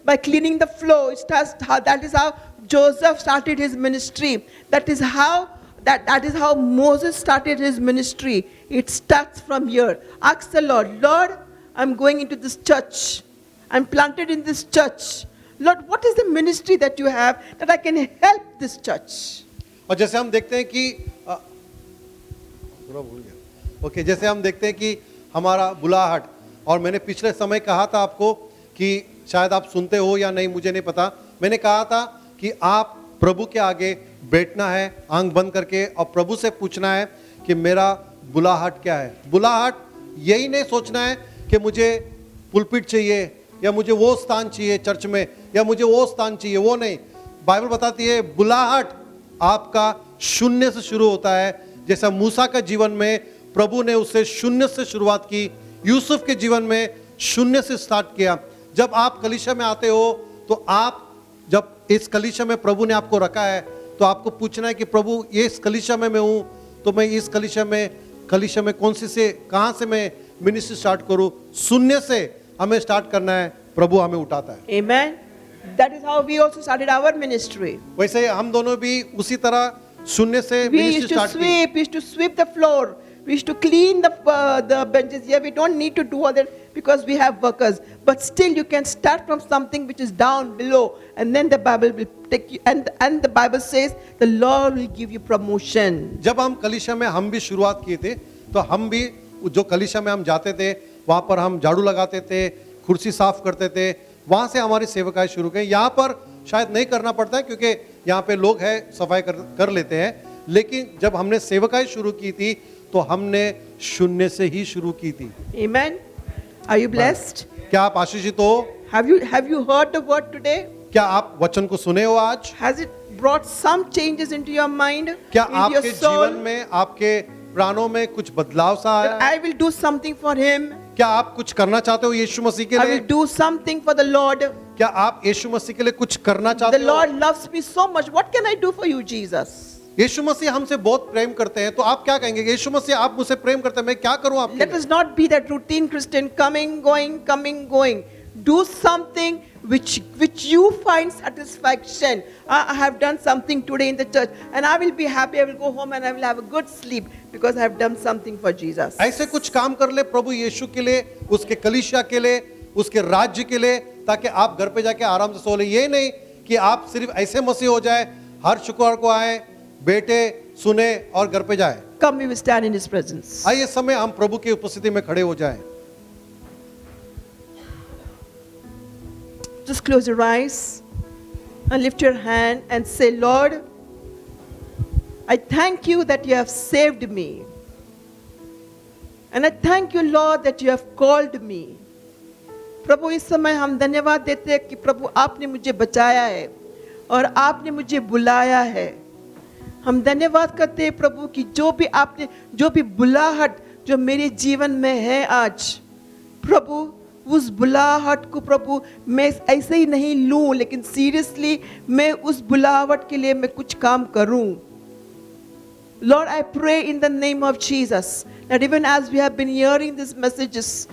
by cleaning the floor. That is how Joseph started his ministry. That is how Moses started his ministry. It starts from here. Ask the Lord, Lord, I'm going into this church. I'm planted in this church. Lord, what is the ministry that you have that I can help this church? और जैसे हम देखते हैं कि जैसे हम देखते हैं कि हमारा बुलाहट, और मैंने पिछले समय कहा था आपको कि शायद आप सुनते हो या नहीं मुझे नहीं पता, मैंने कहा था कि आप प्रभु के आगे बैठना है आंख बंद करके और प्रभु से पूछना है कि मेरा बुलाहट क्या है। बुलाहट यही नहीं सोचना है कि मुझे पुलपिट चाहिए या मुझे वो स्थान चाहिए चर्च में या मुझे वो स्थान चाहिए, वो नहीं। बाइबल बताती है बुलाहट आपका शून्य से शुरू होता है। जैसा मूसा का जीवन में प्रभु ने उसे शून्य से शुरुआत की, यूसुफ के जीवन में शून्य से स्टार्ट किया। जब आप कलीसिया में आते हो तो आप जब इस कलीसिया में प्रभु ने आपको रखा है तो आपको पूछना है कि प्रभु ये इस कलीसिया में मैं हूं तो मैं इस कलीसिया में कौन सी से कहां से मैं मिनिस्ट्री स्टार्ट करूं। शून्य से हमें स्टार्ट करना है, प्रभु हमें उठाता है। Amen. That is how we also started our ministry. वैसे हम दोनों भी उसी तरह शून्य से We ministry used to start की। sweep, we used to sweep the floor. We used to clean the benches here. We don't need to do all that because we have workers. But still you can start from something which is down below. And then the Bible will take you, and the Bible says the Lord will give you promotion. जब हम कलीसिया में हम भी शुरुआत किए थे तो हम भी जो कलीसिया में हम जाते थे वहाँ पर हम झाड़ू लगाते थे, कुर्सी साफ करते थे, वहाँ से हमारी सेवकाई शुरू की। यहाँ पर शायद नहीं करना पड़ता है क्योंकि यहाँ पे लोग हैं सफाई कर लेते हैं, लेकिन जब हमने सेवकाई शुरू की थी तो हमने शून्य से ही शुरू की थी। Amen. Are you blessed? क्या आप आशीषित हो? Have you heard the word today? क्या आप वचन को सुने हो आज? Has it brought some changes into your mind, क्या into your आपके soul? जीवन में आपके प्राणों में कुछ बदलाव सा आया? I will do something for him. क्या आप कुछ करना चाहते हो यीशु मसीह के I लिए? will do something for the Lord. क्या आप यीशु मसीह के लिए कुछ करना The चाहते हो? Lord loves me so much. What can I do for you, Jesus? यीशु मसीह हमसे बहुत प्रेम करते हैं, तो आप क्या कहेंगे? यीशु मसीह आप मुझसे प्रेम करते हैं, मैं क्या करूं आपके Let लिए? us not be that routine Christian, coming, going, coming, going. Do something which you find satisfaction. I have done something today in the church, and I will be happy. I will go home and I will have a good sleep because I have done something for Jesus. ऐसे कुछ काम कर ले प्रभु यीशु के लिए, उसके कलीसिया के लिए, उसके राज्य के लिए, ताकि आप घर पे जाके आराम से सो ले। ये नहीं कि आप सिर्फ ऐसे मसीह हो जाए, हर शुक्रवार को आए, बैठे, सुने और घर पे जाए। Come, we will stand in His presence. आइए समय हम प्रभु की उपस्थिति में खड़े हो जाएं। Just close your eyes and lift your hand and say, Lord, I thank you that you have saved me. And I thank you, Lord, that you have called me. प्रभु इस समय हम धन्यवाद देते हैं कि प्रभु आपने मुझे बचाया है और आपने मुझे बुलाया है। हम धन्यवाद करते हैं प्रभु कि जो भी बुलाहट जो मेरे जीवन में है आज, प्रभु उस बुलाहट को प्रभु मैं ऐसे ही नहीं लूं, लेकिन सीरियसली मैं उस बुलाहट के लिए मैं कुछ काम करूं। Lord, I pray in the name of Jesus that even as we have been hearing these messages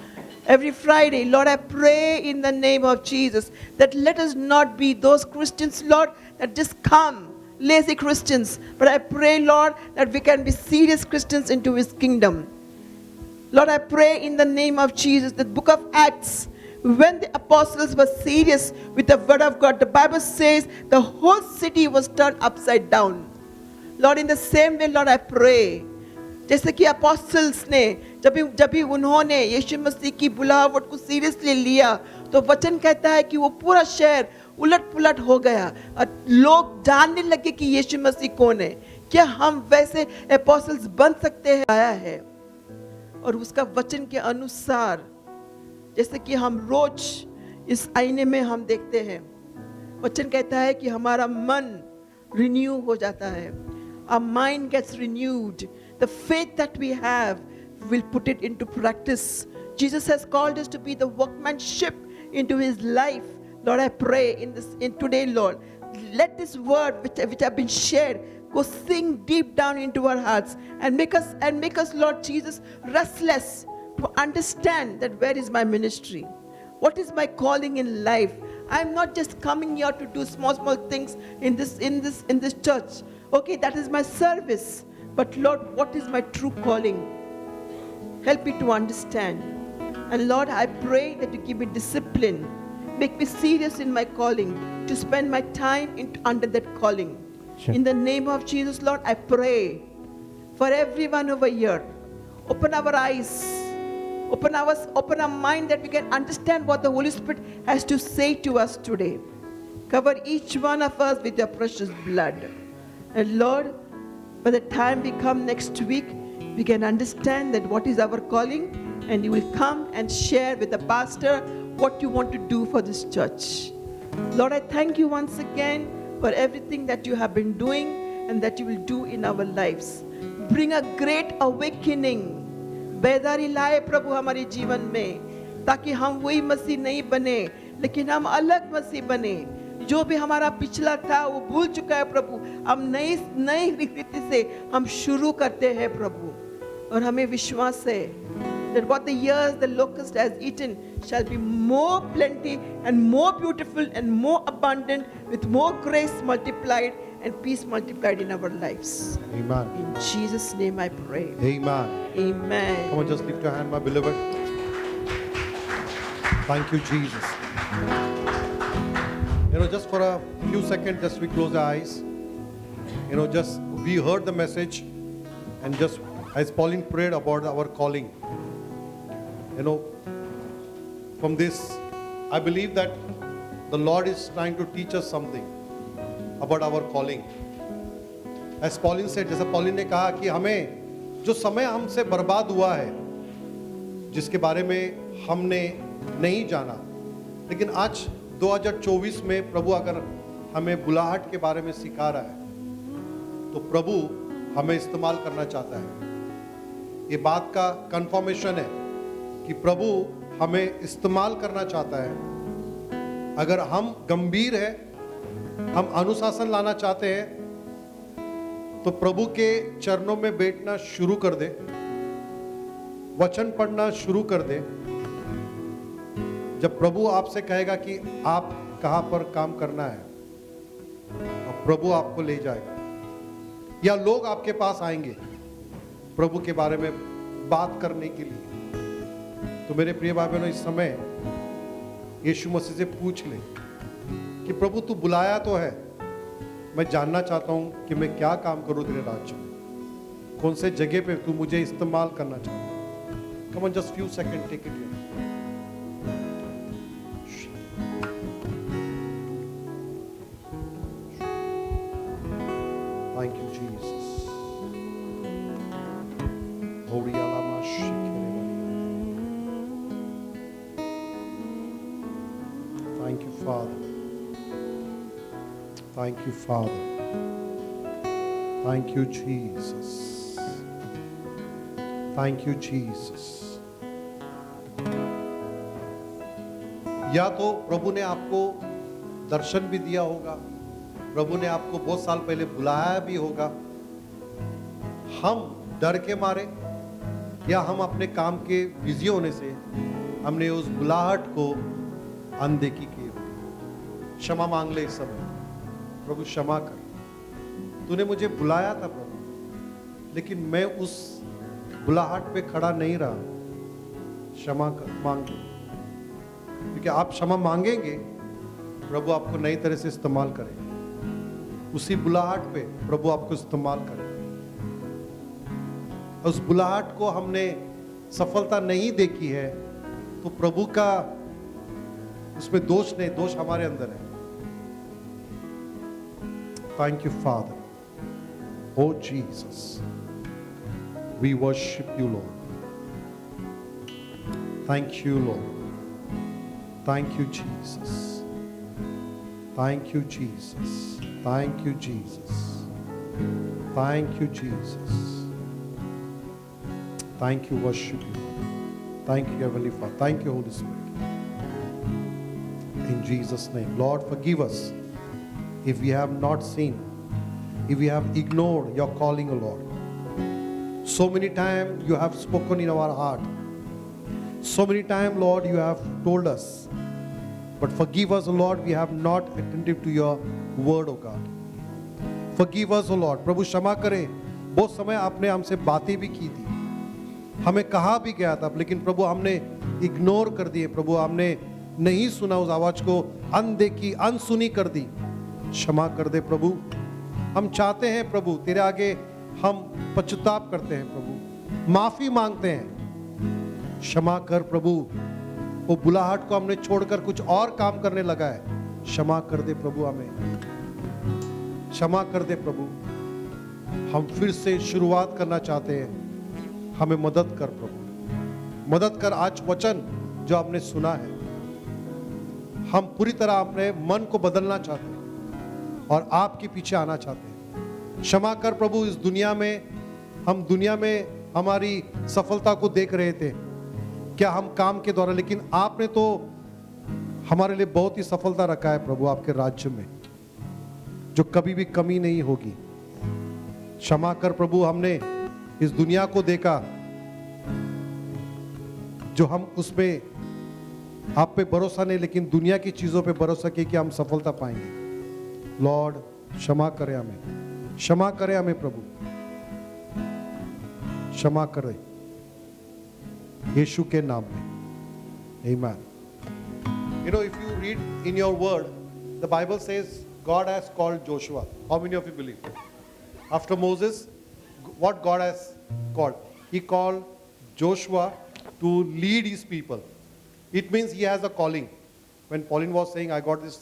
every Friday, Lord, I pray in the name of Jesus that let us not be those Christians, Lord, that just come, lazy Christians, but I pray, Lord, that we can be serious Christians into His kingdom. Lord, I pray in the name of Jesus, the book of Acts, when the apostles were serious with the word of God, the Bible says the whole city was turned upside down. Lord, in the same way, Lord, I pray, जैसे कि apostles ने जब भी उन्होंने यीशु मसीह की बुलाहट को seriously लिया, तो वचन कहता है कि वो पूरा शहर उलट पुलट हो गया और लोग जानने लगे कि यीशु मसीह कौन है। क्या हम वैसे apostles बन सकते हैं? आया है और उसका वचन के अनुसार, जैसे कि हम रोज इस आईने में हम देखते हैं, वचन कहता है कि हमारा मन रिन्यू हो जाता है। Our mind gets renewed. The faith that we have, will put it into practice. Jesus has called us to be the workmanship into His life. Lord, I pray in today, Lord, let this word which have been shared go sink deep down into our hearts and make us, Lord Jesus, restless to understand that where is my ministry? What is my calling in life? I'm not just coming here to do small things in this church. Okay, that is my service. But Lord, what is my true calling? Help me to understand. And Lord, I pray that you give me discipline. Make me serious in my calling, to spend my time under that calling. Sure. In the name of Jesus, Lord, I pray for everyone over here. Open our eyes. Open our mind that we can understand what the Holy Spirit has to say to us today. Cover each one of us with your precious blood. And Lord, by the time we come next week, we can understand that what is our calling, and you will come and share with the pastor what you want to do for this church. Lord, I thank you once again for everything that you have been doing and that you will do in our lives. Bring a great awakening. बेदारी लाए प्रभु हमारे जीवन में, ताकि हम वही मसीह नहीं बने, लेकिन हम अलग मसीह बने। जो भी हमारा पिछला था वो भूल चुका है प्रभु, हम नई रीति से हम शुरू करते हैं प्रभु। और हमें विश्वास है that what the years the locust has eaten shall be more plenty and more beautiful and more abundant, with more grace multiplied and peace multiplied in our lives. Amen. In Jesus' name I pray. Amen. Amen. Come on, just lift your hand, my beloved. Thank you, Jesus. Just for a few seconds, just we close our eyes. Just we heard the message, and just as Pauline prayed about our calling. From this, I believe that the Lord is trying to teach us something about our calling. As Pauline said, जैसा Pauline ने कहा कि हमें जो समय हमसे बर्बाद हुआ है, जिसके बारे में हमने नहीं जाना, लेकिन आज 2024 में प्रभु अगर हमें बुलाहट के बारे में सिखा रहा है, तो प्रभु हमें इस्तेमाल करना चाहता है। ये बात का कंफर्मेशन है कि प्रभु हमें इस्तेमाल करना चाहता है। अगर हम गंभीर हैं, हम अनुशासन लाना चाहते हैं, तो प्रभु के चरणों में बैठना शुरू कर दे, वचन पढ़ना शुरू कर दे, जब प्रभु आपसे कहेगा कि आप कहां पर काम करना है, और प्रभु आपको ले जाएगा, या लोग आपके पास आएंगे प्रभु के बारे में बात करने के लिए, तो मेरे प्रिय भाई बहनों, इस समय यीशु मसीह से पूछ ले कि प्रभु तू बुलाया तो है, मैं जानना चाहता हूं कि मैं क्या काम करूं तेरे राज्य में, कौन से जगह पे तू मुझे इस्तेमाल करना चाहता है। Come on, just few second, take it here. Thank you, Jesus. Thank you, Father. Thank you, Father. Thank you, Jesus. Thank you, Jesus. या तो प्रभु ने आपको दर्शन भी दिया होगा, प्रभु ने आपको बहुत साल पहले बुलाया भी होगा, हम डर के मारे या हम अपने काम के बिजी होने से हमने उस बुलाहट को अनदेखी की। क्षमा मांग ले इस समय, प्रभु क्षमा कर, तूने मुझे बुलाया था प्रभु, लेकिन मैं उस बुलाहट पे खड़ा नहीं रहा। क्षमा कर, मांग ले, क्योंकि आप क्षमा मांगेंगे प्रभु आपको नई तरह से इस्तेमाल करेगा। उसी बुलाहट पे प्रभु आपको इस्तेमाल करे। उस बुलाहट को हमने सफलता नहीं देखी है तो प्रभु का उसमें दोष नहीं, दोष हमारे अंदर है। Thank you father, o Jesus, we worship you Lord. Thank you Lord, thank you Jesus, thank you Jesus, thank you Jesus, thank you Jesus, thank you, worship you, thank you Heavenly Father, thank you Holy Spirit, in Jesus name. Lord, forgive us if we have not seen, if we have ignored your calling, O Lord. So many times you have spoken in our heart, so many times Lord you have told us, but forgive us, O Lord, we have not attentive to your word, O God. Forgive us, O Lord. प्रभु क्षमा करें, बहुत समय आपने हमसे बातें भी की थी, हमें कहा भी गया था, लेकिन प्रभु हमने इग्नोर कर दिए, प्रभु हमने नहीं सुना, उस आवाज को अनदेखी, अनसुनी कर दी। क्षमा कर दे प्रभु, हम चाहते हैं प्रभु तेरे आगे हम पश्चाताप करते हैं प्रभु, माफी मांगते हैं। क्षमा कर प्रभु, वो बुलाहट को हमने छोड़कर कुछ और काम करने लगा है। क्षमा कर दे प्रभु, हमें क्षमा कर दे प्रभु, हम फिर से शुरुआत करना चाहते हैं, हमें मदद कर प्रभु, मदद कर। आज वचन जो आपने सुना है, हम पूरी तरह अपने मन को बदलना चाहते हैं और आपके पीछे आना चाहते हैं। क्षमा कर प्रभु, इस दुनिया में हम दुनिया में हमारी सफलता को देख रहे थे, क्या हम काम के द्वारा, लेकिन आपने तो हमारे लिए बहुत ही सफलता रखा है प्रभु आपके राज्य में, जो कभी भी कमी नहीं होगी। क्षमा कर प्रभु, हमने इस दुनिया को देखा जो हम उसमें आप पे भरोसा नहीं, लेकिन दुनिया की चीजों पे भरोसा किया कि हम सफलता पाएंगे। लॉर्ड क्षमा करें हमें, क्षमा करें हमें प्रभु, क्षमा करें यीशु के नाम में, आमीन। You know, if you read in your word, the Bible says God has called Joshua. How many of you believe? After Moses, what God has called? He called Joshua to lead his people. It means he has a calling. When Pauline was saying, I got this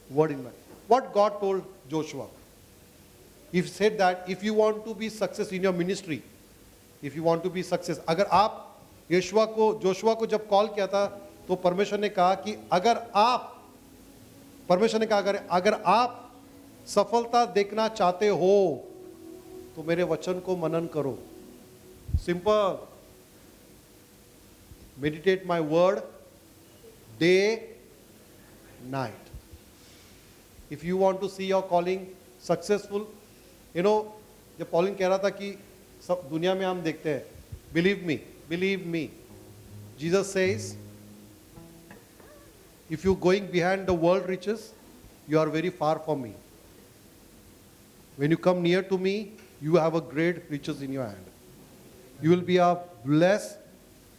word in mind. What God told Joshua? He said that if you want to be success in your ministry, if you want to be success, अगर आप Joshua को जब call किया था तो परमेश्वर ने कहा कि अगर आप सफलता देखना चाहते हो तो मेरे वचन को मनन करो। Simple, meditate my word day night. If you want to see your calling successful, you know, जब पॉलिंग कह रहा था कि सब दुनिया में हम देखते हैं, believe me, Jesus says If you're going behind the world riches, you are very far from me. When you come near to me, you have a great riches in your hand. You will be a blessed.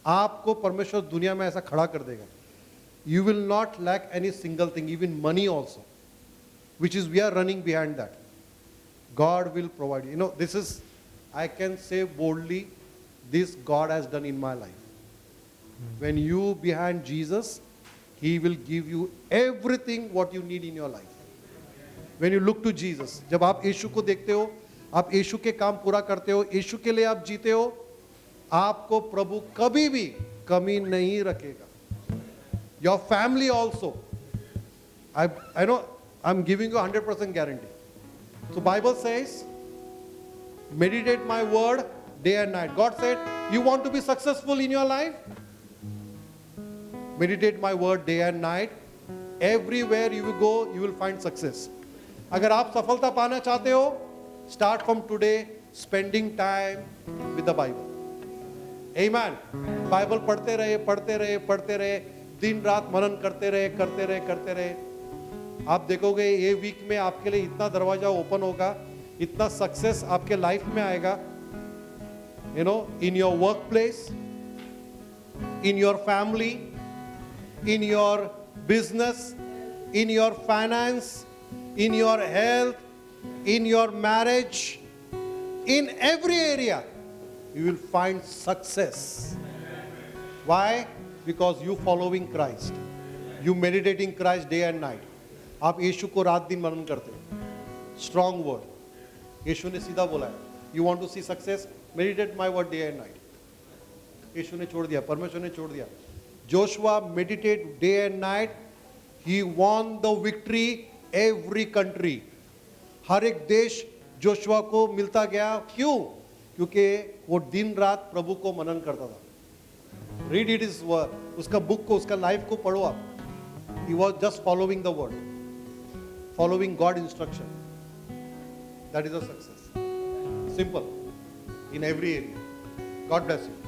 आपको परमेश्वर दुनिया में ऐसा खड़ा कर देगा. You will not lack any single thing, even money also, which is we are running behind that. God will provide. You know, this is, I can say boldly, this God has done in my life. When you behind Jesus, He will give you everything what you need in your life. When you look to Jesus, जब आप यीशु को देखते हो, आप यीशु के काम पूरा करते हो, यीशु के लिए आप जीते हो, आपको प्रभु कभी भी कमी नहीं रखेगा. Your family also. I know I'm giving you 100% guarantee. So Bible says, meditate my word day and night. God said, you want to be successful in your life? Meditate my word day and night. Everywhere you will go, you will find success. अगर आप सफलता पाना चाहते हो, start from today spending time with the Bible. Amen. Bible पढ़ते रहे, दिन रात मनन करते रहे. आप देखोगे ये वीक में आपके लिए इतना दरवाजा ओपन होगा, इतना सक्सेस आपके लाइफ में आएगा. You know, in your workplace, in your family, in your business, in your finance, in your health, in your marriage, in every area, you will find success. Why? Because you following Christ. You meditating Christ day and night. आप यीशु को रात दिन मनन करते हो. Strong word. यीशु ने सीधा बोला है. You want to see success? Meditate my word day and night. यीशु ने छोड़ दिया, परमेश्वर ने छोड़ दिया. Joshua meditate day and night. He won the victory every country. हर एक देश जोशुआ को मिलता गया. क्यों? क्योंकि वो दिन रात प्रभु को मनन करता था. Read it his word. उसका बुक को, उसका लाइफ को पढ़ो आप. He was just following the word, following God instruction. That is a success. Simple in every area. God bless you.